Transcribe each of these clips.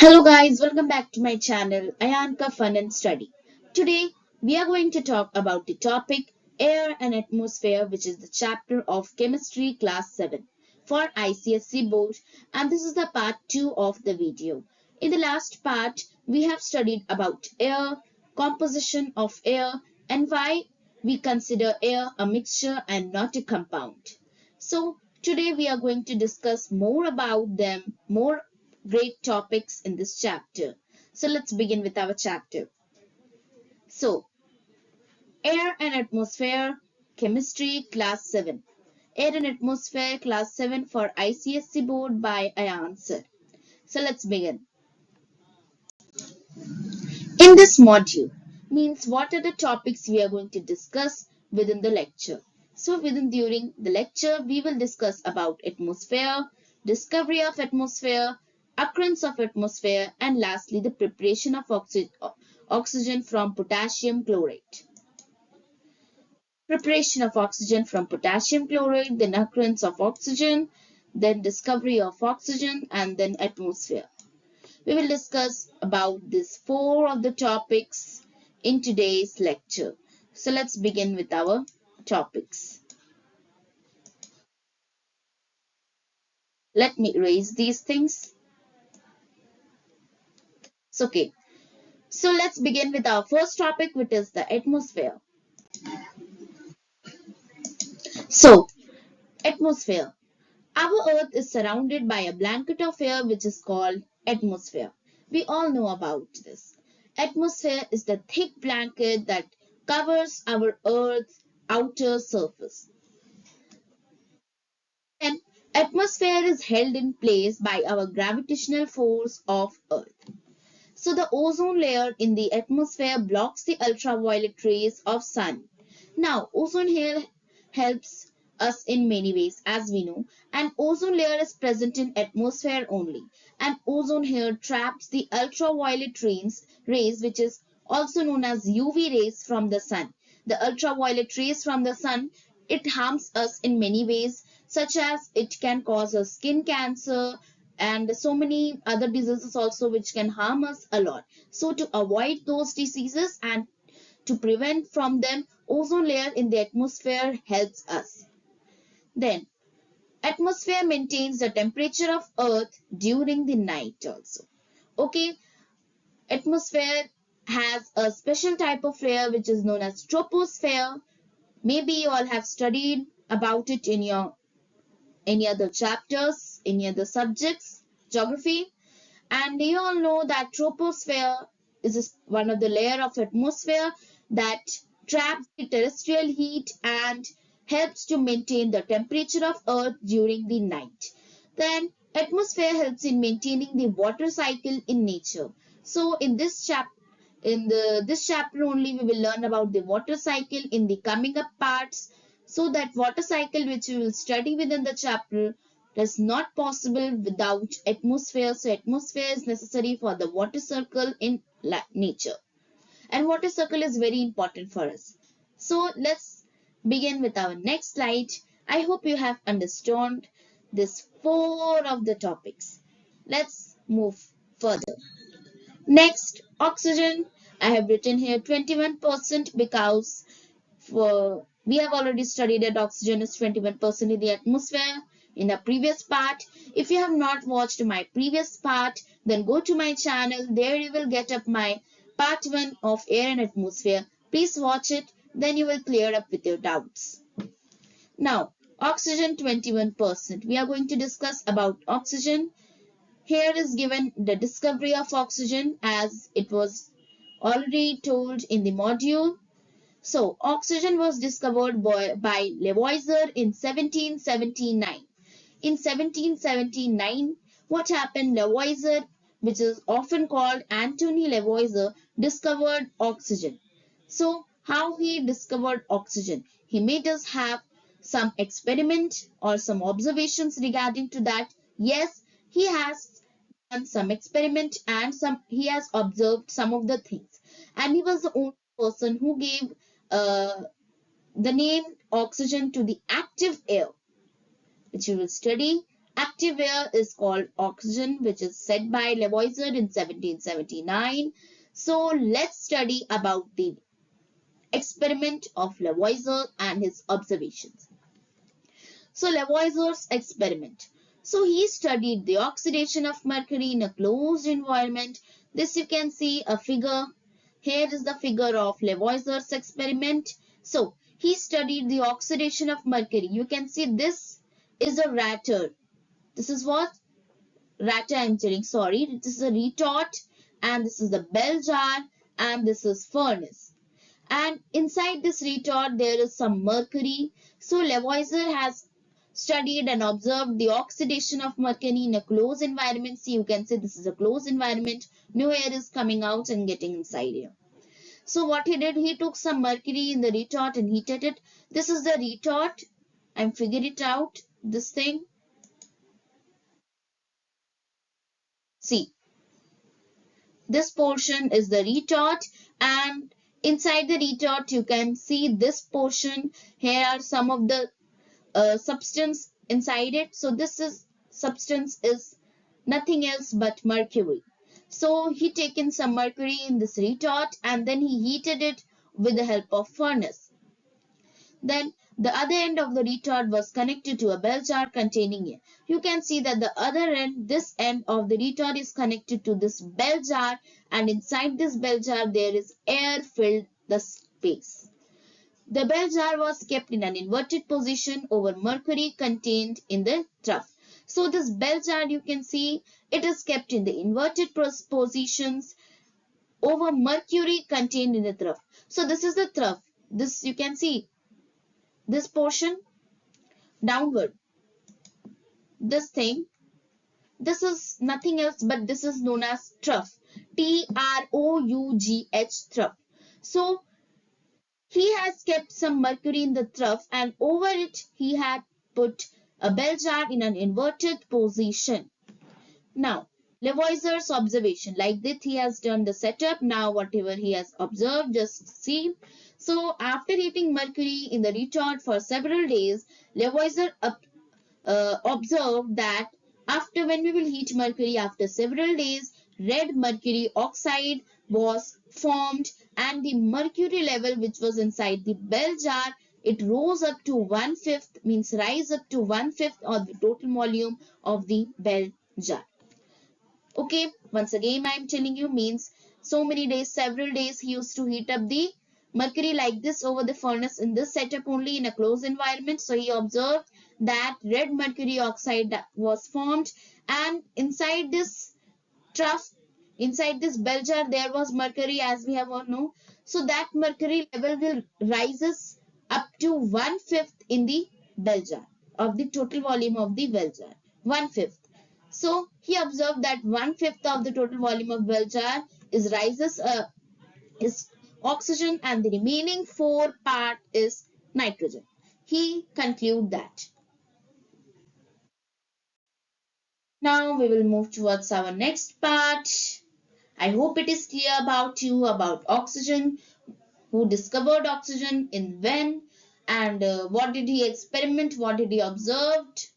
Hello guys, welcome back to my channel Ayan ka Fun and Study. Today we are going to talk about the topic Air and Atmosphere, which is the chapter of Chemistry Class 7 for ICSE board, and this is the part 2 of the video. In the last part we have studied about air, composition of air, and why we consider air a mixture and not a compound. So today we are going to discuss more about them, more great topics in this chapter. So let's begin with our chapter. So, Air and Atmosphere, Chemistry, Class 7. Air and Atmosphere, Class 7 for ICSE board by Ayan sir. So let's begin. In this module, means what are the topics we are going to discuss within the lecture. So during the lecture, we will discuss about atmosphere, discovery of atmosphere, occurrence of atmosphere, and lastly the preparation of oxygen from potassium chlorate. Preparation of oxygen from potassium chlorate, then occurrence of oxygen, then discovery of oxygen, and then atmosphere. We will discuss about these four of the topics in today's lecture. So let's begin with our topics. Let me erase these things. So, okay. So let's begin with our first topic, which is the atmosphere. So, atmosphere. Our Earth is surrounded by a blanket of air which is called atmosphere. We all know about this. Atmosphere is the thick blanket that covers our Earth's outer surface. And atmosphere is held in place by our gravitational force of Earth. So the ozone layer in the atmosphere blocks the ultraviolet rays of sun. Now, ozone layer helps us in many ways, as we know. And ozone layer is present in atmosphere only. And ozone layer traps the ultraviolet rays, which is also known as UV rays from the sun. The ultraviolet rays from the sun, it harms us in many ways, such as it can cause us skin cancer, and so many other diseases also which can harm us a lot. So to avoid those diseases and to prevent from them, ozone layer in the atmosphere helps us. Then atmosphere maintains the temperature of earth during the night also. Okay, atmosphere has a special type of layer which is known as troposphere. Maybe you all have studied about it in your any other chapters, any other subjects, geography. And you all know that troposphere is one of the layer of atmosphere that traps the terrestrial heat and helps to maintain the temperature of Earth during the night. Then atmosphere helps in maintaining the water cycle in nature. So in this chapter only we will learn about the water cycle in the coming up parts. So that water cycle which we will study within the chapter is not possible without atmosphere. So atmosphere is necessary for the water cycle in nature. And water cycle is very important for us. So let's begin with our next slide. I hope you have understood this four of the topics. Let's move further. Next, oxygen. I have written here 21% because we have already studied that oxygen is 21% in the atmosphere in a previous part. If you have not watched my previous part, then go to my channel. There you will get up my part 1 of air and atmosphere. Please watch it. Then you will clear up with your doubts. Now, oxygen 21%. We are going to discuss about oxygen. Here is given the discovery of oxygen as it was already told in the module. So, oxygen was discovered by Lavoisier in 1779. In 1779, what happened? Lavoisier, which is often called Antony Lavoisier, discovered oxygen. So, how he discovered oxygen? He made us have some experiment or some observations regarding to that. Yes, he has done some experiment and he has observed some of the things. And he was the only person who gave uh, the name oxygen to the active air, which we will study. Active activewear is called oxygen, which is said by Lavoisier in 1779. So let's study about the experiment of Lavoisier and his observations. So Lavoisier's experiment. So he studied the oxidation of mercury in a closed environment. This you can see a figure. Here is the figure of Lavoisier's experiment. So he studied the oxidation of mercury. You can see this is a ratter. This is what? Ratter I'm telling, sorry. This is a retort and this is the bell jar and this is furnace. And inside this retort there is some mercury. So Lavoisier has studied and observed the oxidation of mercury in a closed environment. See, you can say this is a closed environment. No air is coming out and getting inside here. So what he did, he took some mercury in the retort and heated it. This is the retort. I'm figuring it out. This thing. See, this portion is the retort, and inside the retort you can see this portion. Here are some of the substance inside it. So this is substance is nothing else but mercury. So he taken some mercury in this retort and then he heated it with the help of furnace. Then the other end of the retort was connected to a bell jar containing air. You can see that the other end, this end of the retort is connected to this bell jar, and inside this bell jar there is air filled the space. The bell jar was kept in an inverted position over mercury contained in the trough. So this bell jar, you can see, it is kept in the inverted positions over mercury contained in the trough. So this is the trough. This you can see, this portion downward. This thing, this is nothing else but this is known as trough. T-R-O-U-G-H, trough. So he has kept some mercury in the trough and over it he had put a bell jar in an inverted position. Now, Lavoisier's observation, like this he has done the setup. Now whatever he has observed, just see. So after heating mercury in the retort for several days, Lavoisier observed that after when we will heat mercury after several days, red mercury oxide was formed and the mercury level which was inside the bell jar, it rose up to 1/5, means rise up to 1/5 of the total volume of the bell jar. Okay, once again I am telling you, means so many days, several days he used to heat up the mercury like this over the furnace in this setup only in a closed environment. So he observed that red mercury oxide was formed and inside this trough, inside this bell jar there was mercury, as we have all know. So that mercury level will rises up to 1/5 in the bell jar of the total volume of the bell jar, 1/5. So he observed that 1/5 of the total volume of bell jar is rises is oxygen and the remaining 4 part is nitrogen. He conclude that. Now we will move towards our next part. I hope it is clear about you about oxygen, who discovered oxygen, in when, and what did he experiment, what did he observed.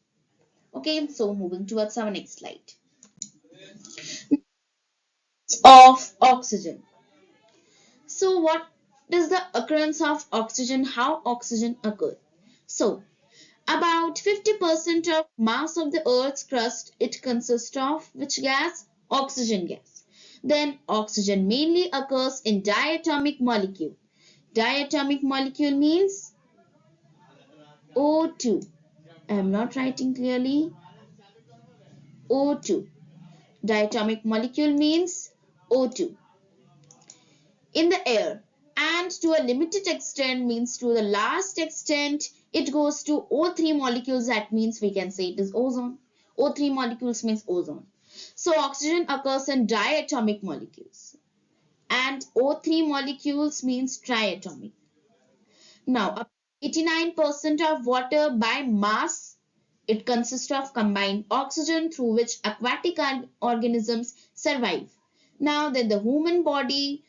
Okay, so moving towards our next slide. Of oxygen. So what is the occurrence of oxygen, how oxygen occurs? So about 50% of mass of the earth's crust, it consists of which gas? Oxygen gas. Then oxygen mainly occurs in diatomic molecule. Diatomic molecule means O2. I am not writing clearly. O2. Diatomic molecule means O2. In the air, and to a limited extent, means to the last extent, it goes to O3 molecules. That means we can say it is ozone. O3 molecules means ozone. So oxygen occurs in diatomic molecules and O3 molecules means triatomic. Now 89% of water by mass, it consists of combined oxygen through which aquatic organisms survive. Now then the human body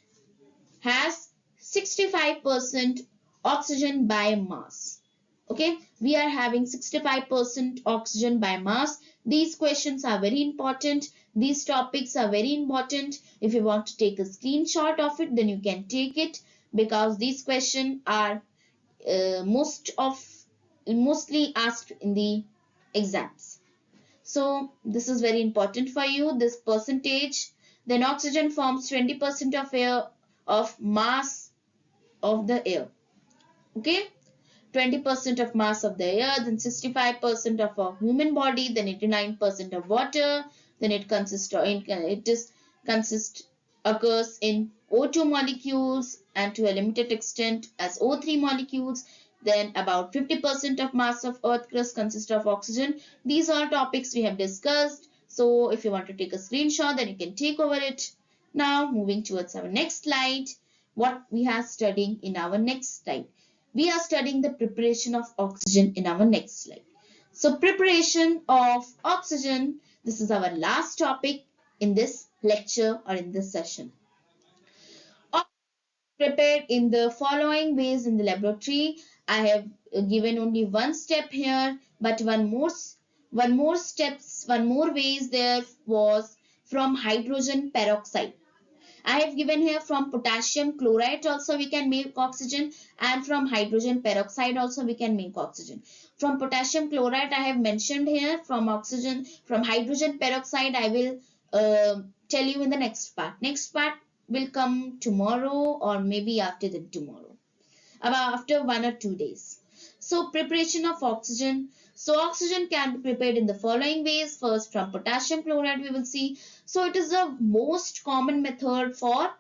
has 65% oxygen by mass. Okay, we are having 65% oxygen by mass. These questions are very important. These topics are very important. If you want to take a screenshot of it, then you can take it, because these questions are mostly asked in the exams. So this is very important for you, this percentage. Then oxygen forms 20% of air, of mass of the air. Okay, 20% of mass of the air, then 65% of our human body, then 89% of water, then it occurs in O2 molecules, and to a limited extent as O3 molecules. Then about 50% of mass of earth crust consists of oxygen. These are topics we have discussed. So if you want to take a screenshot, then you can take over it. Now moving towards our next slide, what we are studying in our next slide. We are studying the preparation of oxygen in our next slide. So preparation of oxygen, this is our last topic in this lecture or in this session. Prepared in the following ways in the laboratory. I have given only one step here, but one more ways there was from hydrogen peroxide. I have given here from potassium chlorate also we can make oxygen, and from hydrogen peroxide also we can make oxygen. From potassium chlorate I have mentioned here, from hydrogen peroxide I will tell you in the next part. Next part will come tomorrow or maybe after that tomorrow, about after 1 or 2 days. So preparation of oxygen. So oxygen can be prepared in the following ways. First, from potassium chloride we will see. So it is the most common method for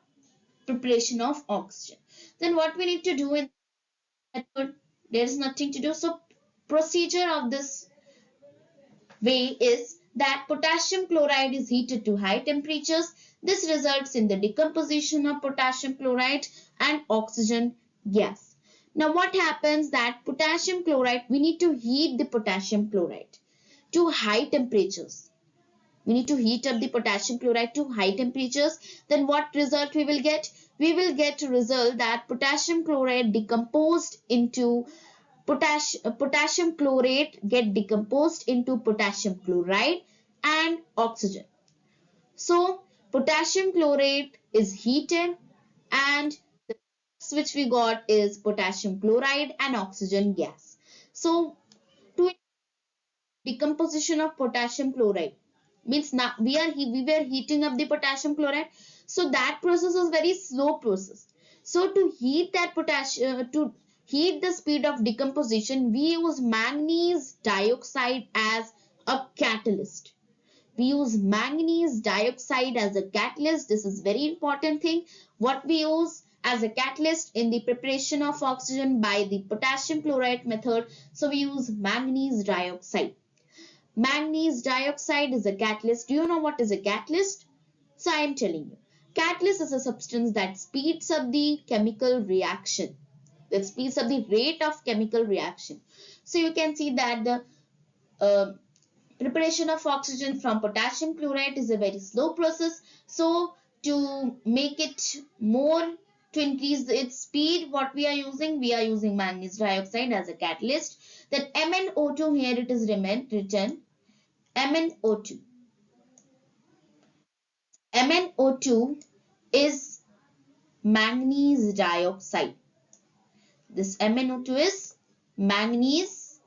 preparation of oxygen. Then what we need to do in method, there is nothing to do. So procedure of this way is that potassium chloride is heated to high temperatures. This results in the decomposition of potassium chloride and oxygen gas. Now what happens that potassium chloride, we need to heat the potassium chloride to high temperatures. We need to heat up the potassium chloride to high temperatures. Then what result we will get? We will get a result that potassium chloride decomposed into potassium chlorate get decomposed into potassium chloride and oxygen. So potassium chlorate is heated, and the gas which we got is potassium chloride and oxygen gas. So to decomposition of potassium chloride means now we were heating up the potassium chloride, so that process is very slow process. So to heat that potassium, to heat the speed of decomposition, we use manganese dioxide as a catalyst. We use manganese dioxide as a catalyst. This is very important thing. What we use as a catalyst in the preparation of oxygen by the potassium chloride method. So we use manganese dioxide. Manganese dioxide is a catalyst. Do you know what is a catalyst? So I am telling you. Catalyst is a substance that speeds up the chemical reaction. That speeds up the rate of chemical reaction. So you can see that the preparation of oxygen from potassium chloride is a very slow process. So to make it more, to increase its speed, what we are using manganese dioxide as a catalyst. Then MnO2, here it is written MnO2. MnO2 is manganese dioxide. This MnO2 is manganese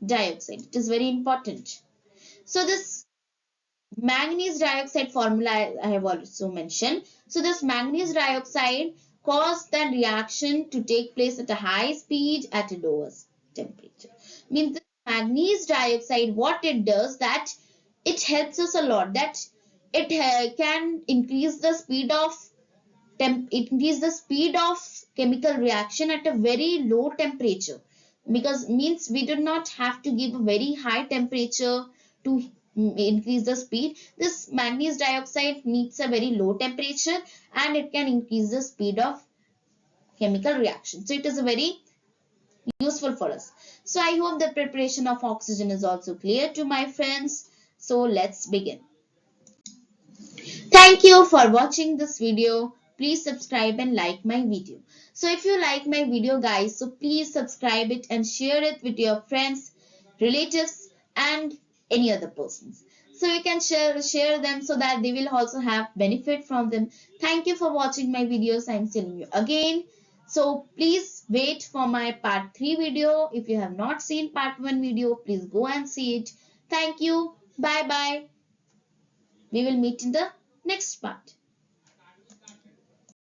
dioxide. It is very important. So this manganese dioxide formula I have also mentioned. So this manganese dioxide caused the reaction to take place at a high speed at a lower temperature. Means this manganese dioxide, what it does, that it helps us a lot, that it can increase the speed of chemical reaction at a very low temperature, because means we do not have to give a very high temperature to increase the speed. This manganese dioxide needs a very low temperature and it can increase the speed of chemical reaction. So it is a very useful for us. So I hope the preparation of oxygen is also clear to my friends. So let's begin. Thank you for watching this video. Please subscribe and like my video. So if you like my video guys, so please subscribe it and share it with your friends, relatives and any other persons. So you can share them so that they will also have benefit from them. Thank you for watching my videos. I'm telling you again. So please wait for my part 3 video. If you have not seen part 1 video, please go and see it. Thank you. Bye bye. We will meet in the next part.